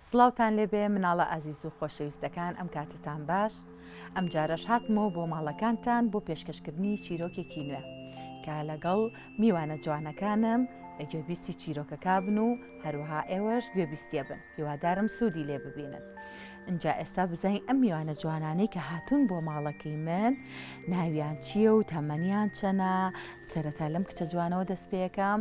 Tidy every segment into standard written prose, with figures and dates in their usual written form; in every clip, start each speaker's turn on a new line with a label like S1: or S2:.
S1: سڵاوتان لێبێ مناڵە ئازیز و خۆشەویستەکان ئەم کاتتان باش ئەم جارەش هاتمەوە بۆ ماڵەکانتان بۆ پێشکەشکردنی چیرۆکێکی نوێ کە لەگەڵ میوانە جوانەکانم گوێبیستی چیرۆکەکە بن و هەروەها ئێوەش گوێبیستیە بن هیوادارم سوودی لێ ببینن. اینجا ئێستا بزین ئەم میوانە جوانانەی کە هاتوون بۆ ماڵەکەی من ناویان چییە و تەمەنیان چەنە. سەرەتا لەم کچە جوانەوە دەست پێەکەم.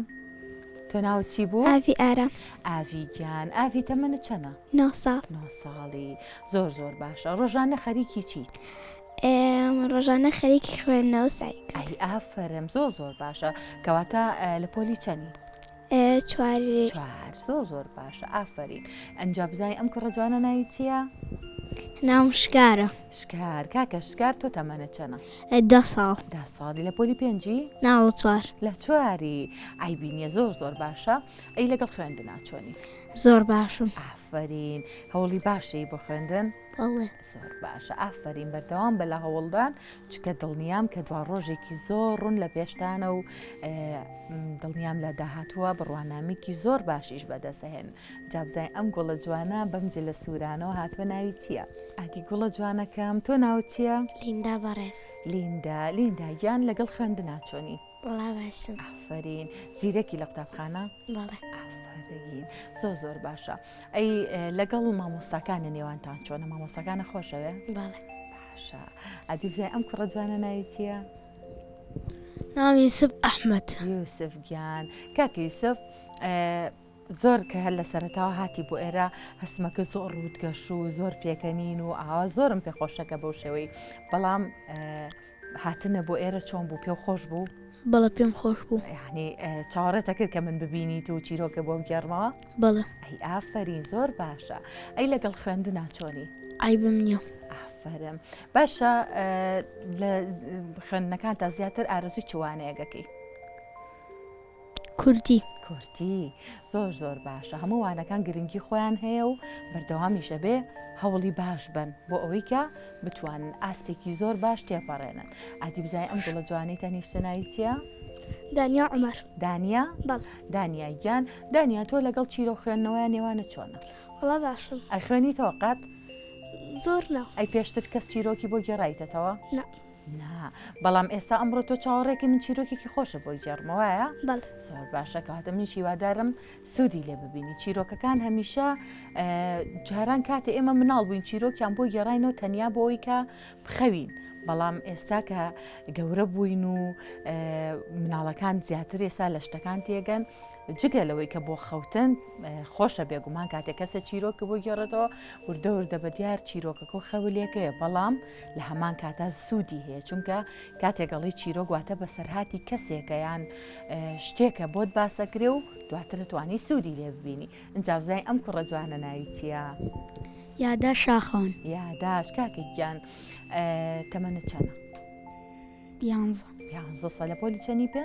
S1: تۆ ناوت چی بوو؟
S2: ئاوی ئارام.
S1: ئاوی گیان. ئاوی تەمەنە چەنە؟
S2: 9 ساڵ.
S1: 9 ساڵی. زۆر باشە. ڕۆژانە خەریکی چی؟
S2: ڕۆژانە خەریکی خوێندنەوە سعیکە.
S1: ئەی ئافرم زۆر باشە. کەواتە لە پۆلی چەنی؟
S2: 4.
S1: 4. زۆر باشە. ئافرین. ئەنجا بزانین ئەم کوڕە جوانە ناوی چییە؟
S2: ناوم شکارە.
S1: شکار. کاکە شکار تۆ تەمەنە چەنە؟
S2: 10 ساڵ.
S1: 10 ساڵی. لە پۆلی پێنجی؟
S2: ناوە 4.
S1: لە 4. ئای بینیە زۆر باشە. ئەی لەگەڵ خوێندنا چۆنی؟
S2: زۆر باشم.
S1: ئافرین. هەوڵی باشی بۆ خوێندن؟
S2: بەڵێ.
S1: زۆر باشە. ئافرین. بەردەوام بە لە هەوڵدان چکە دڵنیام کە دوا ڕۆژێکی زۆر ڕوون لە پێشتانە و دڵنیام لە داهاتووە بڕوانامێکی زۆر باشیش بەدەسەهێن. جابزای ئەم گوڵە جوانە بەمجە لە سوورانەوە هاتووە ناوی چییە؟ ئادی گوڵە جوانەکەم تۆ ناو چییە؟
S2: لیندا بەڕێز.
S1: لیندا گیان لەگەڵ خوێندنا چۆنی؟
S2: وڵا باشم.
S1: ئافرین. زیرەکی لە قوتابخانە؟
S2: بەڵێ.
S1: ئافرین. زۆر باشە. ئەی لەگەڵ مامۆستاکانە نێوانتان چۆنە؟ مامۆستاکانە خۆشەوێ؟
S2: بەڵێ.
S1: باشە. ئادی بزای ئەم کوڕە جوانە ناوی چییە؟
S2: ناوم یوسف ئەحمەد.
S1: یوسف گیان. کاکە یوسف زۆر کە هەر لە سەرەتاوە هاتی بۆ ئێرە هەستمەکە زۆر ڕوودگەش و زۆر پێکەنین و ئاوا زۆرم پێخۆشەکە بەو شێوەی بەڵام هاتنە بۆ ئێرە چۆن بوو؟ پێ خۆش بوو؟
S2: بەڵێ پێم خۆش بوو.
S1: یعنی چاوەڕێتە کرد کە من ببینیت و چیرۆکە بۆ گەڕمەوە؟
S2: بەڵێ.
S1: ئەی ئافرین. زۆر باشە. ئەی لەگەڵ خوێندنا چۆنی؟
S2: عیبم نییە.
S1: ئافرم. باشە لە خوێندنەکان تا زیاتر ئارەزوی چوانەیەگەکەی؟
S2: کوردی.
S1: کورتی. زۆر باشە. هەموو وانەکان گرنگی خۆیان هەیە و بەردەوامیشە بێ هەوڵی باش بن بۆ ئەوەی کە بتوانن ئاستێکی زۆر باش تێپەڕێنن. ئادی بزای ئەم گوڵە جوانەی تەنیشتە ناوی چییە؟
S2: دانیا عومەر.
S1: دانیا؟
S2: بەڵێ.
S1: دانیا گیان. دانیا تۆ لەگەڵ چیرۆ خوێندنەوەیان نێوانە چۆنە؟
S2: وڵا باشم.
S1: ئەی خوێنیتەوە قەت؟
S2: زۆر نا.
S1: ئەی پێشتر کەس چیرۆکی بۆ گێڕایتەوە؟
S2: نا.
S1: بەڵام ئێستا ئەمڕۆ تۆ چاوەڕێکی من چیرۆکێکی خۆشە بۆی گەڕمەوەیە؟
S2: بەڵێ.
S1: زۆر باشە. کەواتە منیش هیوادارم سوودی لێ ببینی. چیرۆکەکان هەمیشە جاران کاتێ ئێمە مناڵ بووین چیرۆکیان بۆ گێڕاینەوە تەنیا بۆەوەی کە بخەوین. بەڵام ئێستا کە گەورە بووین و مناڵەکان زیاتر ئێستا لە شتەکان تێگەن جگە لەوەی کە بۆ خەوتن خۆشە بێگومان کاتێک کەسە چیرۆکە بۆ گێڕێتەوە وردە بە دیار چیرۆکەکە و خەولێکەیە بەڵام لە هەمان کاتە سوودی هەیە چونکە کاتێکگەڵی چیرۆک واتە بەسەرهاتی کەسێکە یان شتێکە بۆت باسەکرێ و دواتر توانی سوودی لێ ببینی. اینجا بزای ئەم کوڕە جوانە ناوی چییە؟
S2: یادا شاخەون.
S1: یاداش. کاکە گیان تەمەنە چەنە؟
S2: 11.
S1: 11 ساڵ. لە پۆلی چەنی 5؟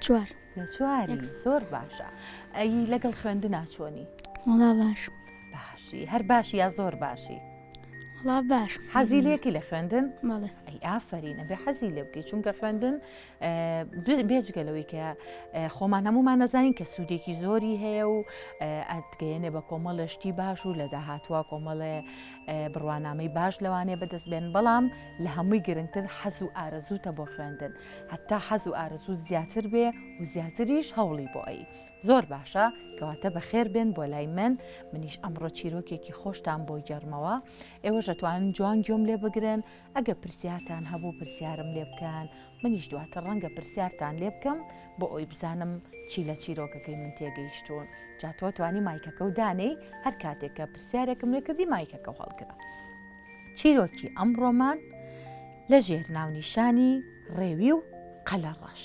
S2: 4.
S1: لە 4. زۆر باشە. ئەی لەگەڵ خوێندنا چۆنی؟
S2: وڵا باشم.
S1: باشی. هەر باشی یا زۆر باشی؟
S2: وڵا باش.
S1: حەزی لێکی لە خوێندن؟
S2: بەڵێ.
S1: ئەی ئافرینە بێ حەزی لێ بکەیت چونکە خوێندن بێجگەلەوەی کە خۆمان هەمومان نەزانین کە سوودێکی زۆری هەیە و ئەتگەیەنێ بە کۆمەڵە شتی باش و لە داهاتوە کۆمەڵێ بڕوانامەی باش لەوانێ بەدەست بێن بەڵام لە هەمووی گرنگتر حەز و ئارەزووتە بۆ خوێندن. هەتا حەز و ئارەزوو زیاتر بێ و زیاتریش هەوڵی بۆ ئەی. زۆر باشە. کەواتە بەخێر بێن بۆ لای منیش ئەمڕۆ چیرۆکێکی خۆشتان بۆ گەڕمەوە. ئێوە دەتوانن جوان گوێم لێ بگرن. ئەگە پرسیارتان هەبوو پرسیارم لێ بکەن. منیش دواتر ڕەنگە پرسیارتان لێ بکەم بۆ ئەوی بزانم چی لە چیرۆکەکەی من تێگەیشتون. جا تۆ توانی مایکەکە و دانەی هەر کاتێکە پرسیارێکم لێ کردی مایکەکە هەڵگرە. چیرۆکی ئەمڕۆمان لە ژێر ناونیشانی ڕێوی و قەلەڕەش.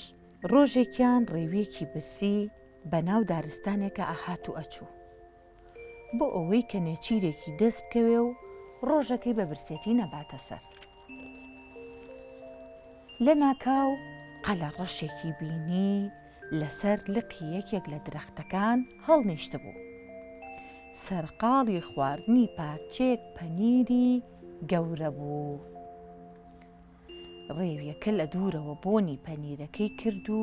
S1: ڕۆژێکیان ڕێویەکی برسی بە ناو دارستانێکە ئاهات و ئەچوو بۆ ئەوەی کە نێچیرێکی دەست بکەوێ و ڕۆژەکەی بە برسێتی نەباتە سەر. لە ناکاو قەلەڕەشێکی بینی لەسەر لقی یەکێک لە درەختەکان هەڵنیشتە بوو. سەرقاڵی خواردنی پارچێک پەنیری گەورە بوو. ڕێویەکە لە دوورەوە بۆنی پەنیرەکەی کرد و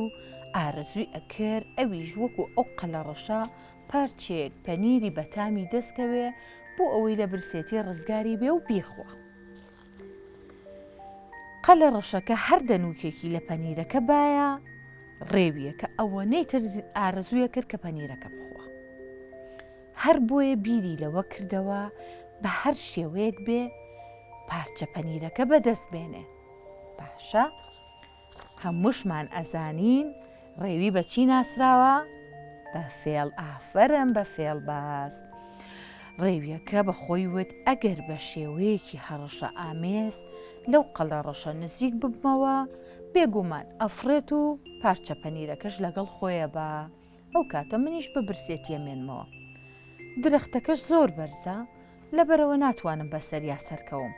S1: ئارەزووی ئەکرد ئەویش وەکو ئەو قەلەڕەشە پارچێک پەنیری بەتامی دەستکەوێ بۆ ئەوەی لە برسێتی ڕزگاری بێ و بیخوا. قەلەڕەشەکە هەر دەنوکێکی لە پەنیرەکە باە ڕێویە کە ئەوەنەی تر ئارەزوویە کرد کە پەنیرەکە بخوا. هەر بۆیە بیری لەوە کردەوە بە هەر شێوەیەک بێ پارچە پەنیرەکە بەدەست بێنێ. باشە هەمووشمان ئەزانین ڕێوی بەچی ناسراوە؟ بە فێڵ. ئافەرم بە فێڵ باس. ڕێویەکە بە خۆی وت ئەگەر بە شێوەیەکی هەڕەشە ئامێز لەو قەلەڕەشە نزیک ببمەوە بێگومان ئەفرێت و پارچە پەنیرەکەش لەگەڵ خۆیە بە ئەو کاتە منیش بە برسێتیە مێنمەوە. درەختەکەش زۆر بەرزە لەبەرەوە ناتوانم بەسەریا سەرکەوم.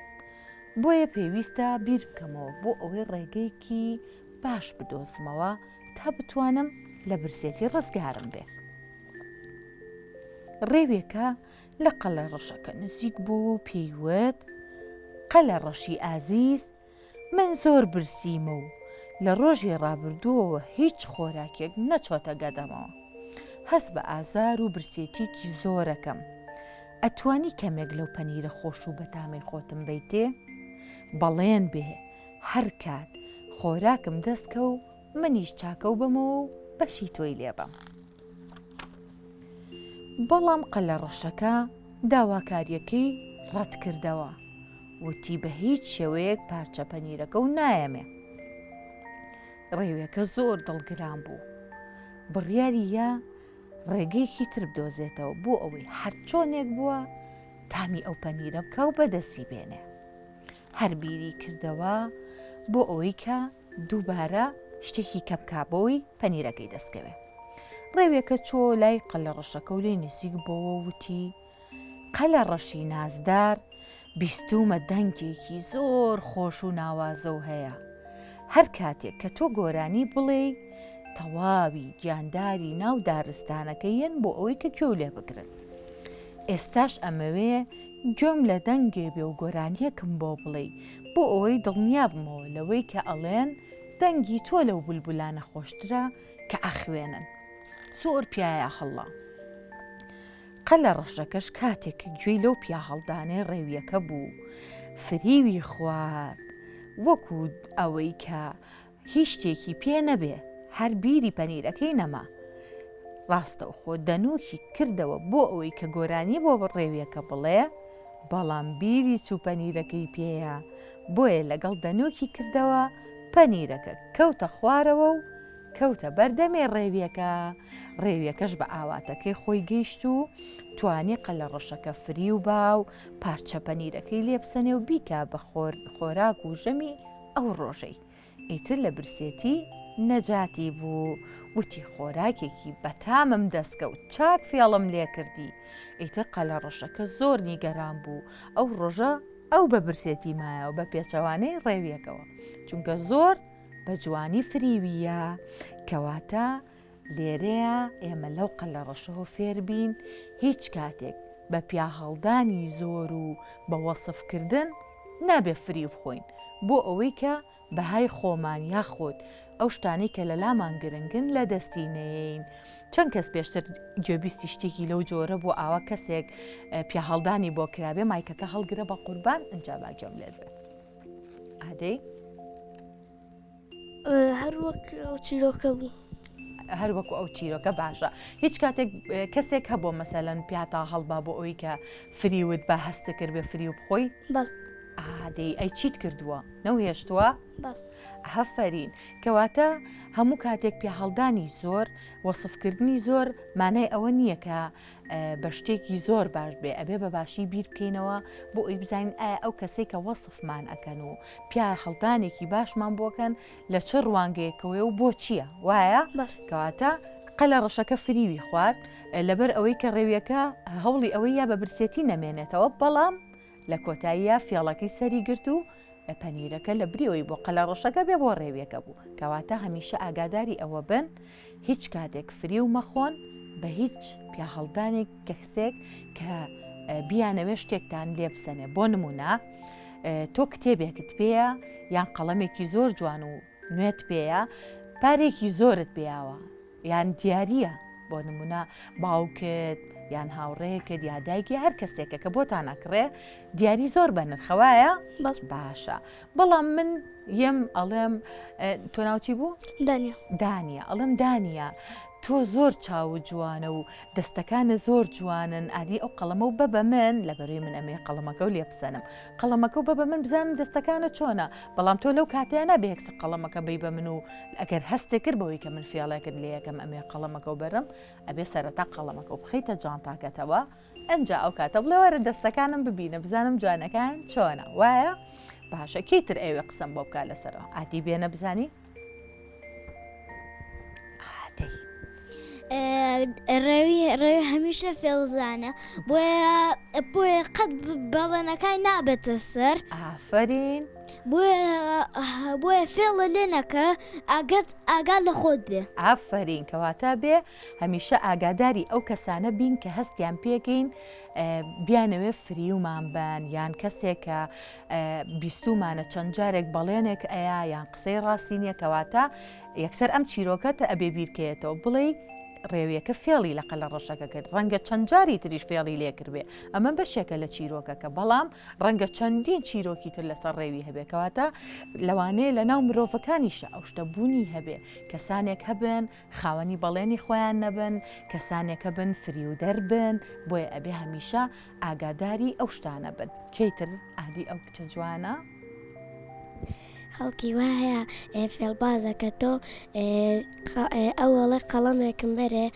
S1: بۆیە پێویستە بیر بکەمەوە بۆ ئەوەی ڕێگەیەکی باش بدۆزمەوە تا بتوانم لە برسێتی ڕزگارم بێ. ڕێوێکە لە قەلەڕەشەکە نزیک بوو و پێیوت قەلەڕەشی ئازیز من زۆر برسیمە و لە ڕۆژی ڕابردووەوە هیچ خۆراکێک نەچۆتە گەدەمەوە. هەست بە ئازار و برسێتێکی زۆرەکەم. ئەتوانی کەمێک لەو پەنیرە خۆش و بەتامی خۆتم بیتێ؟ بەڵێن بێ هەر کات خۆراکم دەستکە و منیش چاکە و بمەوە و بەشی تۆی لێبم. بەڵام قەلەڕەشەکە داواکاریەکەی ڕەت کردەوە. وتی بە هیچ شێوەیەک پارچە پەنیرەکە و نایەمێ. ڕێوێکە زۆر دڵگران بوو. بڕیاریە ڕێگەیەکی تر بدۆزێتەوە بۆ ئەوەی هەر چۆنێک بووە تامی ئەو پەنیرە بکە و بەدەستی بێنێ. هەر بیری کردەوە بۆ ئەوەی کە دووبارە شتێکی کە بکابەوەی پەنیرەکەی دەستکەوێ. ڕێوێکە چۆ لای قەلەڕەشەکە و لێی نزیک بۆەوە وتی قەلەڕەشی نازدار بیستومە دەنگێکی زۆر خۆش و ناوازە و هەیە. هەر کاتێک کە تۆ گۆرانی بڵێ تەواوی گیانداری ناو دارستانەکەیەن بۆ ئەوەی کە گوێ لێ بگرن. ئێستاش ئەمەوێ گوێم لە دەنگێ بێ و گۆرانیەکم بۆ بڵێ بۆ ئەوەی دڵنیا بمەوە لەوەی کە ئەڵێن دەنگی تۆ لەو بولبولانە خۆشترە کە ئەخوێنن. زۆر پیایە هەڵا. قەلەڕەشەکەش کاتێک گوێی لەو پیا هەڵدانەی ڕێویەکە بوو فریوی خوارد وەکو ئەوەی کە هیچ شتێکی پێ نەبێ هەر بیری پەنیرەکەی نەما. ڕاستەوخۆ دەنوکی کردەوە بۆ ئەوەی کە گۆرانی بۆ ڕێویەکە بڵێ بەڵام بیری چوو پەنیرەکەی پێیە. بۆیە لەگەڵ دەنوکی کردەوە پەنیرەکە کەوتە خوارەوە و کەوتە بەردەمێ ڕێویەکە. ڕێویەکەش بە ئاواتەکەی خۆی گەیشت و توانی قەلەڕەشەکە فری و با و پارچە پەنیرەکەی لێبسەنێ و بیکا بە خۆراک و ژەمی ئەو ڕۆژەی. ئیتر لە برسێتی نەجاتی بوو. وتی خۆراکێکی بەتامم دەستکە و چاک فێڵم لێ کردی. ئیتر قەلەڕەشەکە زۆر نیگەران بوو ئەو ڕۆژە ئەو بە برسێتی مایە و بە پێچەوانەی ڕێویەکەوە چونکە زۆر بە جوانی فریویە. کەواتە لێرەیە ئێمە لەو قەلەڕەشەوە فێربین هیچ کاتێک بە پیا هەڵدانی زۆر و بە وەسفکردن نابێ فری بخۆین بۆ ئەوەی کە بەهای خۆمان یاخۆت ئەو شتانی کە لە لامان گرنگن لە دەستی نەیەین. چەند کەس پێشتر گوێبیستی شتێکی لەو جۆرە بۆ ئاوا کەسێک پیا هەڵدانی بۆ کرابێ مایکەکە هەڵگرە بە قوربان ئەنجا باگوێم لێت بێ. ئادەی
S2: هەر وەک ئەو چیرۆکە بوو.
S1: هەر وەکو ئەو چیرۆکە باشە. هیچ کاتێک کەسێک هەبوو مەسەلەن پیاتا هەڵبا بۆ ئەوی کە فریوت بە هەستە کرد بێ فری و بخۆی؟
S2: بەڵ.
S1: ئادەی ئەی چیت کردووە؟ نەوهێشتووە؟
S2: بەڵ.
S1: هەفەرین. کەواتە هەموو کاتێک پیا هەڵدانی زۆر وەسفکردنی زۆر مانای ئەوە نییە کە بە شتێکی زۆر باش بێ ئەبێ بە باشی بیر بکەینەوە بۆ ئەوی بزانین ئایا ئەو کەسێک کە وەسفمان ئەکەن و پیا هەڵدانێکی باشمان بۆکەن لە چ ڕوانگەیەکەوەی و بۆ چییە وایە؟ کەواتە قەلەڕەشەکە فریوی خوارد لەبەر ئەوەی کە ڕێویەکە هەوڵی ئەوەی یا بە برسێتی نەمێنێتەوە بەڵام لە کۆتاییە فێڵەکەی سەری گرت و پەنیرەکە لە بریەوەی بۆ قەلەڕەشەکە بێ بۆ ڕێویەکە بوو. کەواتە هەمیشە ئاگاداری ئەوە بن هیچ کاتێک فری و مەخۆن بە هیچ پیا هەڵدانێک کەسێک کە بیانەوێ شتێکتان لێ بسەنێ. بۆ نمونە تۆ کتێبێکت پێیە یان قەڵەمێکی زۆر جوان و نوێت پێیە پارێکی زۆرت بیاوە یان دیارە بۆ نمونە باوکت یان هاوڕێکت یا دایکی هەر کەسێکە کە بۆتان ئەکڕێ دیاری زۆر بە نرخەوایە باشە بەڵام من یەم ئەڵێم تۆ ناوچی بوو؟ دانیە ئەڵم دانیە تۆ زۆر چاو جوانە و دەستەکانە زۆر جوانن ئادی ئەو قەڵەمە و بەبە من لە بەروی من ئەمێ قەڵەمەکە و لێ بسەنم قەڵەمەکە و بەبە من بزانم دەستەکانە چۆنە بەڵام تۆ لەو کاتیانە بەیەکسە قەڵەمەکە بی بە من و ئەگەر هەستێک کرد بەوەی کە من فێڵێکرد لە یەکەم ئەمێ قەڵەمەکە و بەرم ئەبێ سەرەتا قەڵەمەکە و بخەیتە جانتاکەتەوە ئەنجا ئەو کاتە بڵێ وەرە دەستەکانم ببینە بزانم جوانەکان چۆنە وایە باشە کەیتر ئێوێ قسەم بۆ بکات لەسەرەوە ئاتی بێنە بزانی
S3: ڕێوی هەمیشە فێڵزانە بۆیە قەت بەڵێنەکەی نابێتە سەر
S1: ئافرین
S3: بۆیە فێڵە لێنەکە ئاگات لە خۆت بێ
S1: ئافرین کەواتە بێ هەمیشە ئاگاداری ئەو کەسانە بین کە هەستیان پێکەین بیانەوێ فریومان بن یان کەسێکە بیستومانە چەند جارێک بەڵێنێک ئەیە یان قسەی ڕاستی نییە کەواتە یەکسەر ئەم چیرۆکەتە ئەبێ بیرکێتەوە بڵێ ڕێویەکە فێڵی لە قەلە ڕەشەکە کرد ڕەنگە چەند جاری تریش فێڵی لێکردێ ئەمە بەشێکە لە چیرۆکەکە بەڵام ڕەنگە چەندین چیرۆکی تر لەسەر ڕێوی هەبێتەوەتە لەوانەیە لە ناو مرۆڤەکانیشە ئەو شتە بوونی هەبێ کەسانێک هەبن خاوەنی بەڵێنی خۆیان نەبن کەسانێکە بن فری و دەربن بۆیە ئەبێ هەمیشە ئاگاداری ئەو شتانە بن کەیتر ئادی ئەو کچە جوانە
S2: خەڵکی وایە فێڵبازەکە تۆ ئەوڵێ قەڵەمێکم بەرێ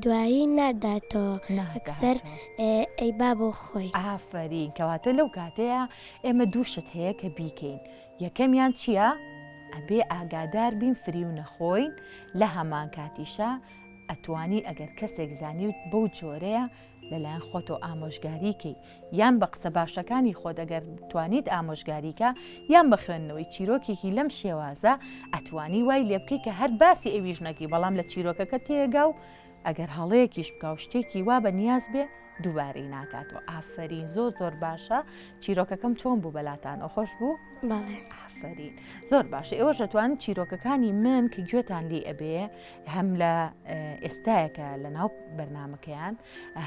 S2: دوایی ناداتەوە ئەکسەر ئەی با بۆ خۆی
S1: ئافرین کەواتە لەو کاتەیە ئێمە دووشت هەیە کە بیکەین یەکەمیان چییە؟ ئەبێ ئاگادار بین فری و نەخۆین لە هەمان کاتیشە ئەتوانی ئەگەر کەسێک زانی و بەو جۆرەیە لەلایەن خۆتۆ ئامۆژگاریکەی یان بە قسە باشەکانی خۆت ئەگەر توانیت ئامۆژگاریکە یان بە خوێندنەوەی چیرۆکێکی لەم شێوازە ئەتوانی وای لێ بکەی کە هەر باسی ئەویش نەکەی بەڵام لە چیرۆکەکە تێگا و ئەگەر هەڵەیەکیش بکە و شتێکی وا بە نیاز بێ دووبارەی ناکاتەوە ئافرین زۆر باشە چیرۆکەکەم چۆن بوو بەلاتانەوە خۆش بوو؟ ئافرین زۆر باشە ئێوە دەتوانن چیرۆکەکانی من کە گوێتان لێ ئەبێ هەم لە ئێستایەکە لە ناو بەرنامەکەیان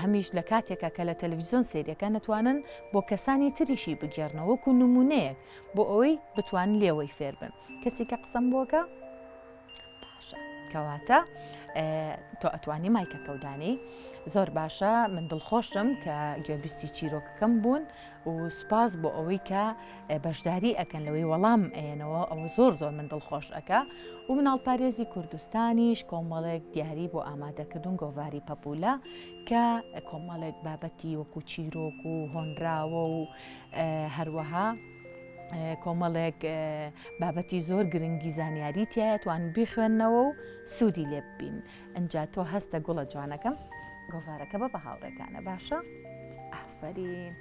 S1: هەمیش لە کاتێکە کە لە تەلەڤیزیۆن سریەکە نەتوانن بۆ کەسانی تریشی بگێڕنەوە وەکو نمونەیەک بۆ ئەوەی بتوانن لێوەی فێر بن کەسی کە قسەم بۆکە باشە کەواتە تۆ ئەتوانی مایکە کەودانی زۆر باشە من دڵخۆشم کە گوێبیستی چیرۆکەکەم بوون و سوپاس بۆ ئەوەی کە بەشداری ئەکەن لەوەی وەڵام ئێنەوە ئەوە زۆر من دڵخۆش ئەکە و مناڵپارێزی کوردستانیش کۆمەڵێک دیاری بۆ ئامادەکردن گۆڤاری پەپولە کە کۆمەڵێک بابەتی وەکو چیرۆک و هۆنراوە و هەروەها کۆمەڵێک بابەتی زۆر گرنگی زانیاری تایە توان بیخوێننەوە و سوودی لێ ببین ئەنجا تۆ هەستە گوڵە جوانەکەم گۆڤارەکە بە هاوڕێکانە باشە؟ ئافرین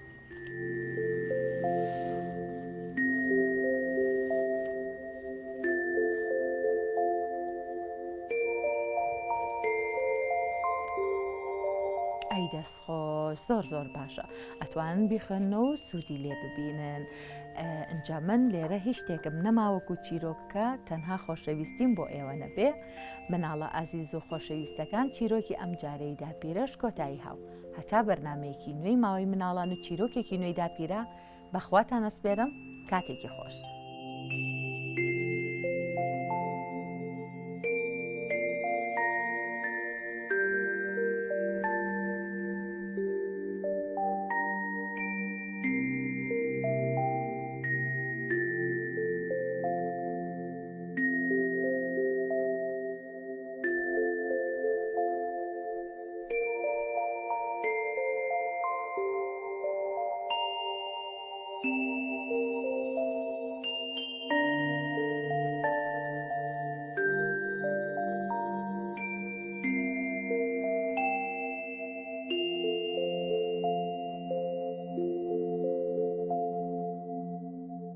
S1: ئەی دەستخۆش زۆر باشە ئەتوانن بیخوێنەوە و سوودی لێ ببینن ئەنجا من لێرە هیچ شتێکم نەماوەکو چیرۆکەکە تەنها خۆشەویستیم بۆ ئێوە نەبێ مناڵە ئازیز و خۆشەویستەکان چیرۆکی ئەم جارەی داپیرەش کۆتایی هاو هەتا بەرنمەیەکی نوێی ماوەی مناڵان و چیرۆکێکی نوێی داپیرە بەخواتان ئەسپێرم کاتێکی خۆش